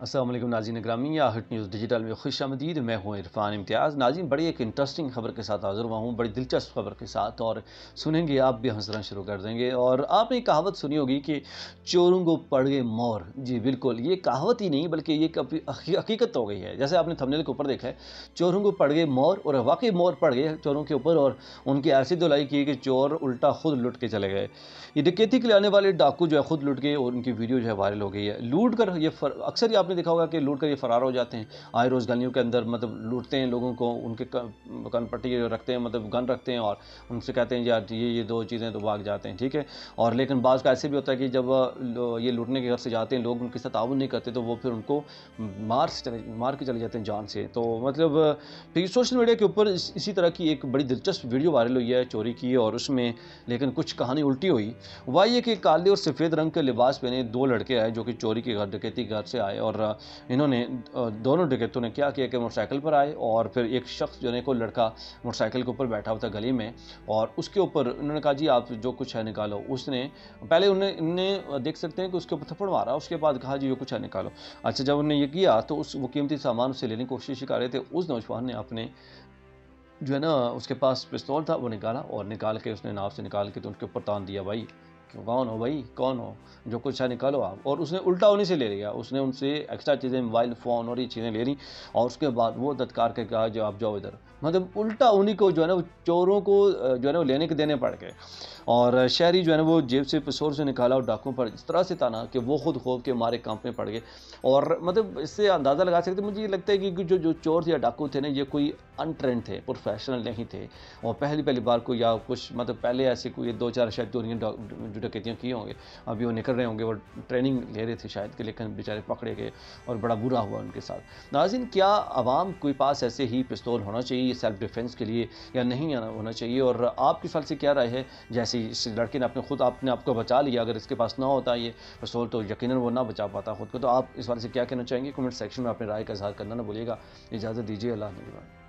अस्सलाम वालेकुम नाज़रीन ग्रामी या हिट न्यूज़ डिजिटल में खुशामदीद। मैं हूँ इरफान इम्तियाज़। नाज़रीन बड़ी एक इंटरेस्टिंग खबर के साथ हाज़िर हुआ हूँ, बड़ी दिलचस्प खबर के साथ, और सुनेंगे आप भी हंसना शुरू कर देंगे। और आपने एक कहावत सुनी होगी कि चोरों को पड़ गए मोर। जी बिल्कुल, ये कहावत ही नहीं बल्कि ये हकीकत हो गई है। जैसे आपने थंबनेल के ऊपर देखा है, चोरों को पड़ गए मोर, और वाकई मोर पड़ गए चोरों के ऊपर, और उनकी ऐसी धुलाई की कि चोर उल्टा खुद लुट के चले गए। ये डकैती के लिए आने वाले डाकू जो है खुद लुट गए, और उनकी वीडियो जो है वायरल हो गई है। लूट कर ये अक्सर ही आपने देखा होगा कि लूट कर ये फरार हो जाते हैं। आए रोज़ गलियों के अंदर मतलब लूटते हैं लोगों को, उनके कन पट्टी रखते हैं, मतलब गन रखते हैं, और उनसे कहते हैं यार ये दो चीज़ें, तो भाग जाते हैं। ठीक है। और लेकिन बाज़ का ऐसे भी होता है कि जब ये लूटने के घर से जाते हैं लोग, उनके साथ ताउन नहीं करते, तो वो फिर उनको मार के चले जाते हैं जान से। तो मतलब फिर सोशल मीडिया के ऊपर इसी तरह की एक बड़ी दिलचस्प वीडियो वायरल हुई है चोरी की, और उसमें लेकिन कुछ कहानी उल्टी हुई। हुआ ये कि काले और सफ़ेद रंग के लिबास पहने दो लड़के आए जो कि चोरी के घर, डकैती के घर से आए, और इन्होंने दोनों डकैतों ने क्या किया कि मोटरसाइकिल पर आए, और फिर एक शख्स जो है को लड़का मोटरसाइकिल के ऊपर बैठा हुआ था गली में, और उसके ऊपर उन्होंने कहा जी आप जो कुछ है निकालो। उसने पहले उन्हें देख सकते हैं कि उसके ऊपर थप्पड़ मारा, उसके बाद कहा जी जो कुछ है निकालो। अच्छा, जब उन्होंने ये किया तो वो कीमती सामान उससे लेने की कोशिश कर रहे थे। उस नौजवान ने अपने जो है ना उसके पास पिस्तौल था वो निकाला, और निकाल के उसने नाव से निकाल के तो उनके ऊपर तान दिया, भाई कौन हो, भाई कौन हो, जो कुछ है निकालो आप। और उसने उल्टा उन्हीं से ले लिया, उसने उनसे एक्स्ट्रा चीज़ें, मोबाइल फ़ोन और ये चीज़ें ले ली, और उसके बाद वो दत्कार के कहा जो आप जाओ इधर। मतलब उल्टा उन्हीं को जो है ना वो चोरों को जो है ना वो लेने के देने पड़ गए। और शहरी जो है ना वो जेब से पिस्तौल से निकाला, और डाकुओं पर इस तरह से ताना कि वो खुद खौफ के मारे कांपने पड़ गए। और मतलब इससे अंदाज़ा लगा सकते, मुझे ये लगता है कि जो जो चोर या डाकू थे ना, ये कोई अनट्रेंड थे, प्रोफेशनल नहीं थे, और पहली पहली बार को या कुछ मतलब पहले ऐसे कोई 2-4 शायद चोरियाँ जो डकैतियाँ किए होंगे, अभी वो निकल रहे होंगे, वो ट्रेनिंग ले रहे थे शायद कि, लेकिन बेचारे पकड़े गए और बड़ा बुरा हुआ उनके साथ। नाज़रीन, क्या आवाम के पास ऐसे ही पिस्तौल होना चाहिए सेल्फ डिफेंस के लिए या नहीं होना चाहिए, और आपकी फ़ल से क्या राय है? जैसे इस लड़के ने अपने आप को बचा लिया, अगर इसके पास ना होता ये पिस्तौल तो यकीनन वो ना बचा पाता खुद को। तो आप इस बारे से क्या कहना चाहेंगे? कमेंट सेक्शन में अपनी राय का इज़हार करना ना भूलिएगा। इजाज़त दीजिए, अल्लाह निगहबान।